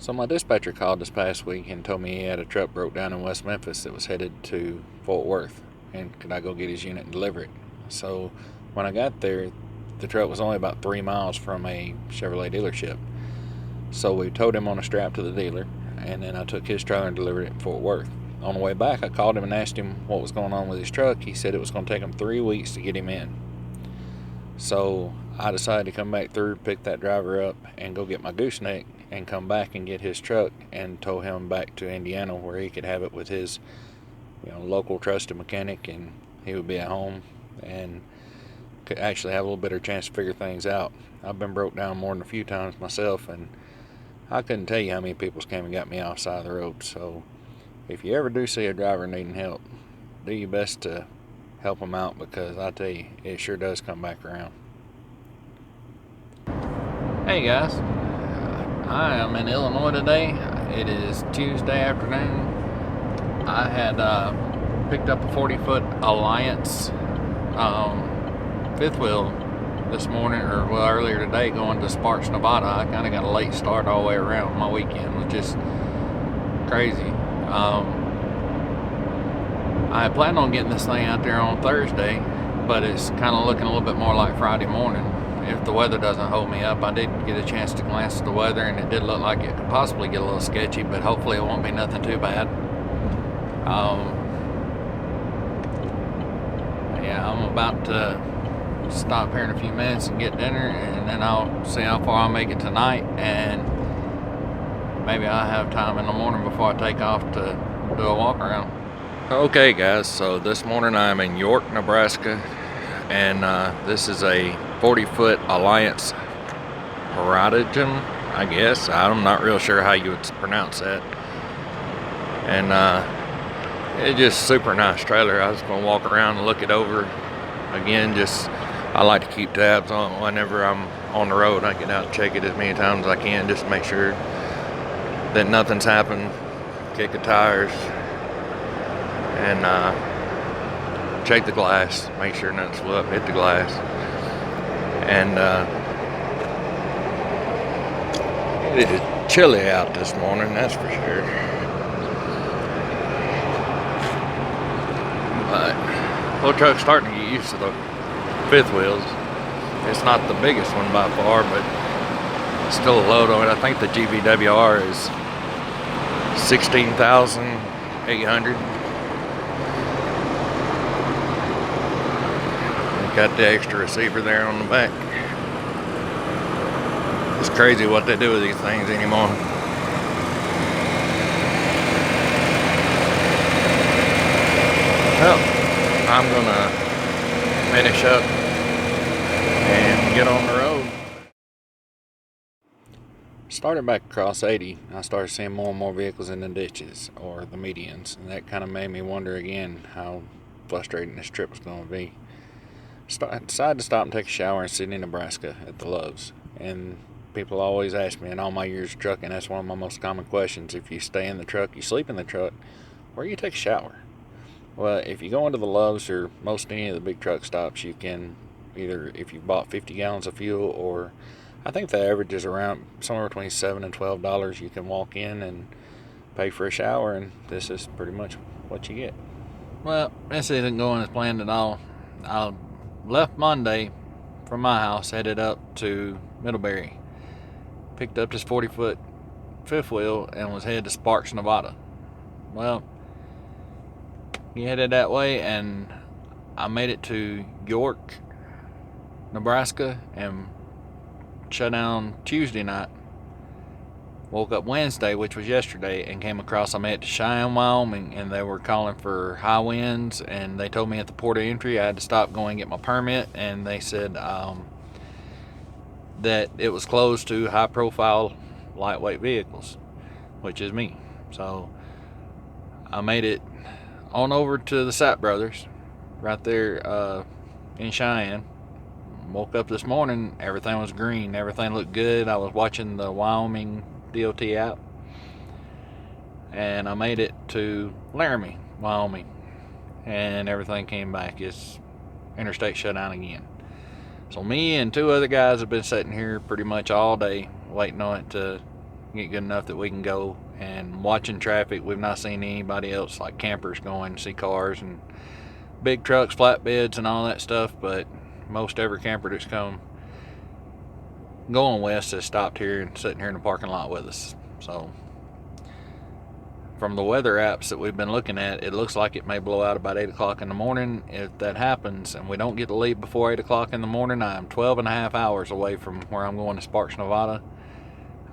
So my dispatcher called this past week and told me he had a truck broke down in West Memphis that was headed to Fort Worth, and could I go get his unit and deliver it. So when I got there, the truck was only about 3 miles from a Chevrolet dealership. So we towed him on a strap to the dealer, and then I took his trailer and delivered it in Fort Worth. On the way back, I called him and asked him what was going on with his truck. He said it was going to take him 3 weeks to get him in. So I decided to come back through, pick that driver up, and go get my Gooseneck and come back and get his truck and tow him back to Indiana where he could have it with his local trusted mechanic, and he would be at home and could actually have a little better chance to figure things out. I've been broke down more than a few times myself, and I couldn't tell you how many people's came and got me off the side of the road. So if you ever do see a driver needing help, do your best to help them out, because I tell you, it sure does come back around. Hey guys, I am in Illinois today. It is Tuesday afternoon. I had picked up a 40-foot Alliance fifth wheel this morning, or well, earlier today, going to Sparks, Nevada. I kind of got a late start all the way around. My weekend was just crazy. I planned on getting this thing out there on Thursday, but it's kind of looking a little bit more like Friday morning if the weather doesn't hold me up. I did get a chance to glance at the weather, and it did look like it could possibly get a little sketchy, but hopefully it won't be nothing too bad. Yeah, I'm about to stop here in a few minutes and get dinner, and then I'll see how far I'll make it tonight, and maybe I'll have time in the morning before I take off to do a walk around. Okay guys, so this morning I'm in York, Nebraska, and this is a 40-foot Alliance Hardwire, I guess. I'm not real sure how you would pronounce that. And it's just super nice trailer. I was going to walk around and look it over again. I like to keep tabs on whenever I'm on the road. I get out and check it as many times as I can, just to make sure that nothing's happened. Kick the tires and check the glass, make sure nothing's flew up, hit the glass. And it is chilly out this morning, that's for sure. But whole truck's starting to get used to the fifth wheels. It's not the biggest one by far, but it's still a load on it. I think the GVWR is 16,800. Got the extra receiver there on the back. It's crazy what they do with these things anymore. Well, I'm gonna finish up and get on the road. Started back across 80, I started seeing more and more vehicles in the ditches or the medians, and that kind of made me wonder again how frustrating this trip was going to be. I decided to stop and take a shower in Sydney, Nebraska at the Loves. And people always ask me in all my years of trucking, that's one of my most common questions. If you stay in the truck, you sleep in the truck, where you take a shower? Well, if you go into the Loves or most any of the big truck stops, you can either, if you bought 50 gallons of fuel, or I think the average is around somewhere between $7 and $12, you can walk in and pay for a shower, and this is pretty much what you get. Well, this isn't going as planned at all. I left Monday from my house, headed up to Middlebury, picked up this 40-foot fifth wheel, and was headed to Sparks, Nevada. Well, he headed that way, and I made it to York, Nebraska, and shut down Tuesday night. Woke up Wednesday, which was yesterday, and came across, I made it to Cheyenne, Wyoming, and they were calling for high winds, and they told me at the port of entry I had to stop, go and get my permit, and they said that it was closed to high profile lightweight vehicles, which is me. So I made it on over to the Sapp Brothers right there in Cheyenne. Woke up this morning, everything was green, everything looked good. I was watching the Wyoming DOT app, and I made it to Laramie, Wyoming, and everything came back. It's interstate shut down again. So me and two other guys have been sitting here pretty much all day waiting on it to get good enough that we can go. And watching traffic, we've not seen anybody else, like campers going, see cars and big trucks, flatbeds and all that stuff, but most every camper that's come going west has stopped here and sitting here in the parking lot with us. So from the weather apps that we've been looking at, it looks like it may blow out about 8 o'clock in the morning. If that happens and we don't get to leave before 8 o'clock in the morning, I'm 12 and a half hours away from where I'm going to Sparks, Nevada.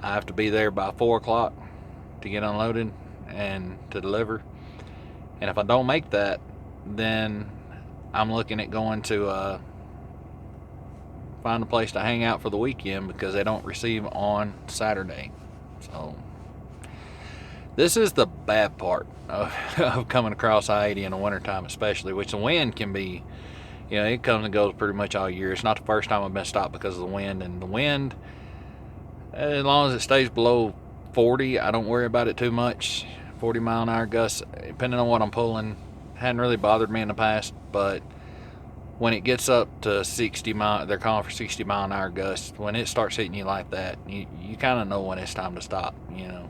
I have to be there by 4 o'clock to get unloaded and to deliver. And if I don't make that, then I'm looking at going to find a place to hang out for the weekend, because they don't receive on Saturday. So this is the bad part of coming across I-80 in the wintertime, especially, which the wind can be, you know, it comes and goes pretty much all year. It's not the first time I've been stopped because of the wind. And the wind, as long as it stays below 40, I don't worry about it too much. 40 mile an hour gusts, depending on what I'm pulling, hadn't really bothered me in the past. But when it gets up to 60 mile, they're calling for 60 mile an hour gusts. When it starts hitting you like that, you kind of know when it's time to stop, you know.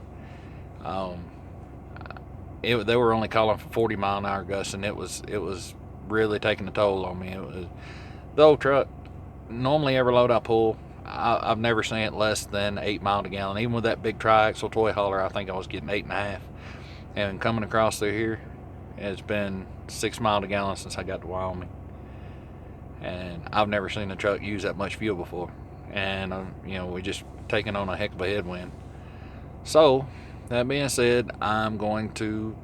They were only calling for 40 mile an hour gusts, and it was really taking a toll on me. It was the old truck. Normally, every load I pull, I've never seen it less than 8 miles a gallon. Even with that big triaxle toy hauler, I think I was getting 8.5. And coming across through here, it's been 6 miles a gallon since I got to Wyoming. And I've never seen a truck use that much fuel before. And you know, we just taking on a heck of a headwind. So that being said, I'm going to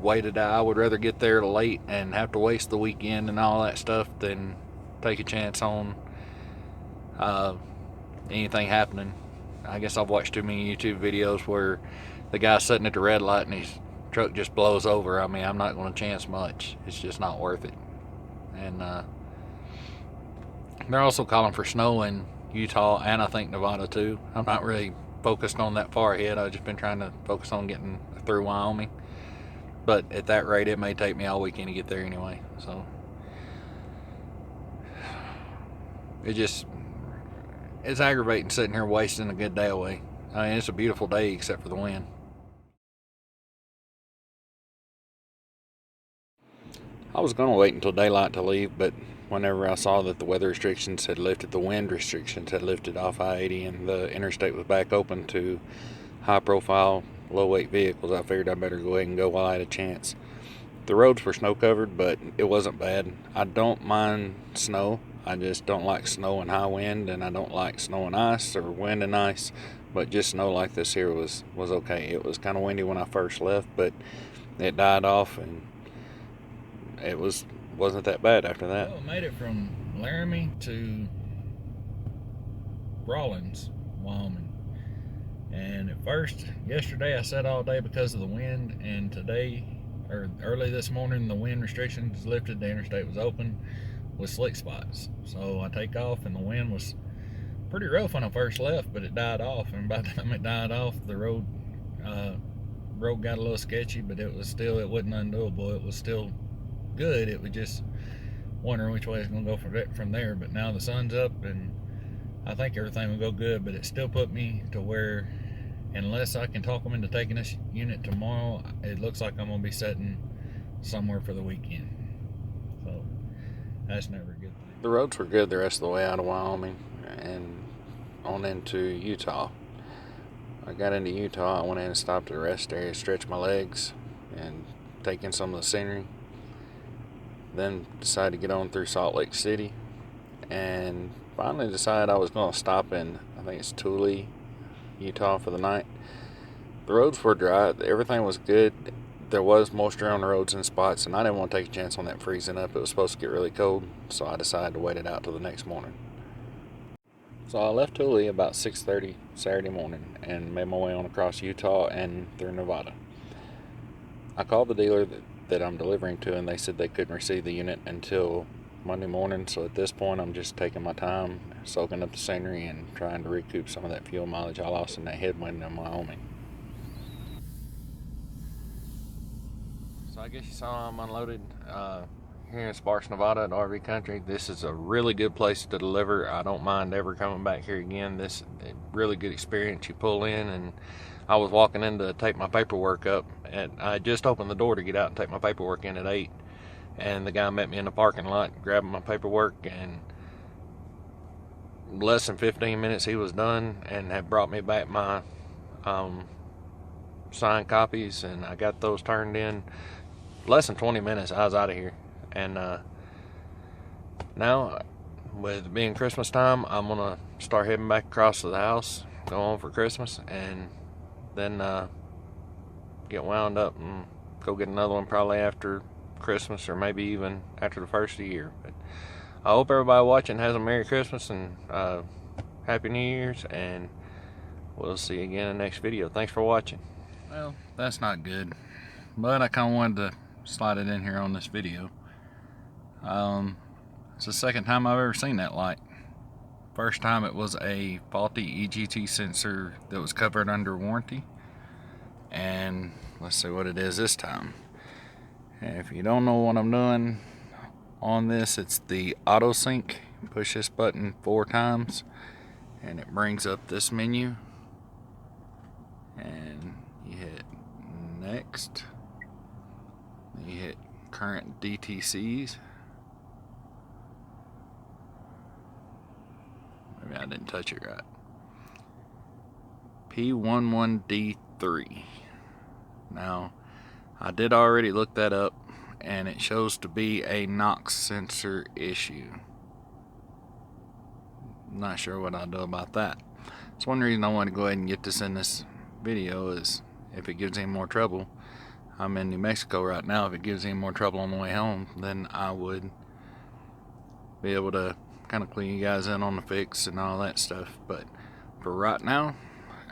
wait it out. I would rather get there late and have to waste the weekend and all that stuff than take a chance on anything happening. I guess I've watched too many YouTube videos where the guy's sitting at the red light and his truck just blows over. I mean, I'm not going to chance much. It's just not worth it. And they're also calling for snow in Utah and I think Nevada too. I'm not really focused on that far ahead. I've just been trying to focus on getting through Wyoming. But at that rate, it may take me all weekend to get there anyway. So it's aggravating sitting here wasting a good day away. I mean, it's a beautiful day except for the wind. I was going to wait until daylight to leave, but whenever I saw that the weather restrictions had lifted, the wind restrictions had lifted off I-80 and the interstate was back open to high-profile, low-weight vehicles, I figured I better go ahead and go while I had a chance. The roads were snow-covered, but it wasn't bad. I don't mind snow. I just don't like snow and high wind, and I don't like snow and ice or wind and ice, but just snow like this here was okay. It was kind of windy when I first left, but it died off, and it wasn't that bad after that. Well, I made it from Laramie to Rawlins, Wyoming. And at first, yesterday I sat all day because of the wind, and today, or early this morning, the wind restrictions lifted, the interstate was open with slick spots. So I take off, and the wind was pretty rough when I first left, but it died off, and by the time it died off, the road got a little sketchy, but it wasn't undoable. It was still good. It was just wondering which way it's going to go from there. But now the sun's up, and I think everything will go good. But it still put me to where, unless I can talk them into taking this unit tomorrow, it looks like I'm going to be sitting somewhere for the weekend. So that's never a good thing. The roads were good the rest of the way out of Wyoming and on into Utah. I got into Utah. I went in and stopped at a rest area, stretched my legs, and take in some of the scenery. Then decided to get on through Salt Lake City, and finally decided I was going to stop in, I think it's Thule, Utah for the night. The roads were dry. Everything was good. There was moisture on the roads in spots, and I didn't want to take a chance on that freezing up. It was supposed to get really cold, so I decided to wait it out till the next morning. So I left Thule about 6:30 Saturday morning and made my way on across Utah and through Nevada. I called the dealer that I'm delivering to, and they said they couldn't receive the unit until Monday morning. So at this point, I'm just taking my time, soaking up the scenery, and trying to recoup some of that fuel mileage I lost in that headwind in Wyoming. So I guess you saw I'm unloaded. here in Sparks, Nevada at RV Country. This is a really good place to deliver. I don't mind ever coming back here again. This is a really good experience. You pull in, and I was walking in to take my paperwork up, and I just opened the door to get out and take my paperwork in at 8, and the guy met me in the parking lot grabbing my paperwork, and less than 15 minutes he was done and had brought me back my signed copies, and I got those turned in. Less than 20 minutes I was out of here. And now with being Christmas time, I'm gonna start heading back across to the house, go home for Christmas, and then get wound up and go get another one probably after Christmas, or maybe even after the first of the year. But I hope everybody watching has a Merry Christmas and Happy New Year's, and we'll see you again in the next video. Thanks for watching. Well, that's not good, but I kind of wanted to slide it in here on this video. It's the second time I've ever seen that light. First time it was a faulty EGT sensor that was covered under warranty, and let's see what it is this time. And if you don't know what I'm doing on this, it's the auto sync. Push this button 4 times and it brings up this menu, and you hit next, you hit current DTCs. Maybe I didn't touch it right. P11D3. Now, I did already look that up, and it shows to be a NOx sensor issue. Not sure what I'll do about that. That's one reason I want to go ahead and get this in this video, is if it gives any more trouble. I'm in New Mexico right now. If it gives any more trouble on the way home, then I would be able to kind of clue you guys in on the fix and all that stuff. But for right now,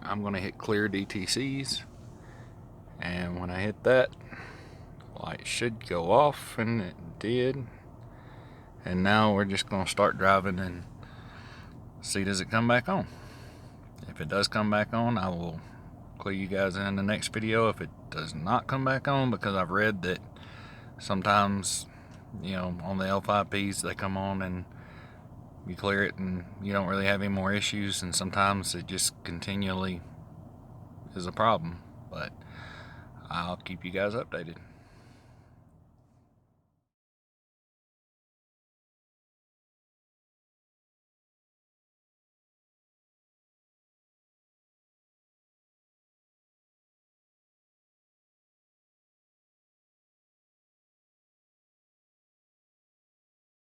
I'm going to hit clear DTCs, and when I hit that, light should go off, and it did. And now we're just going to start driving and see, does it come back on. If it does come back on, I will clue you guys in the next video. If it does not come back on, because I've read that sometimes, you know, on the L5Ps they come on and you clear it and you don't really have any more issues, and sometimes it just continually is a problem. But I'll keep you guys updated.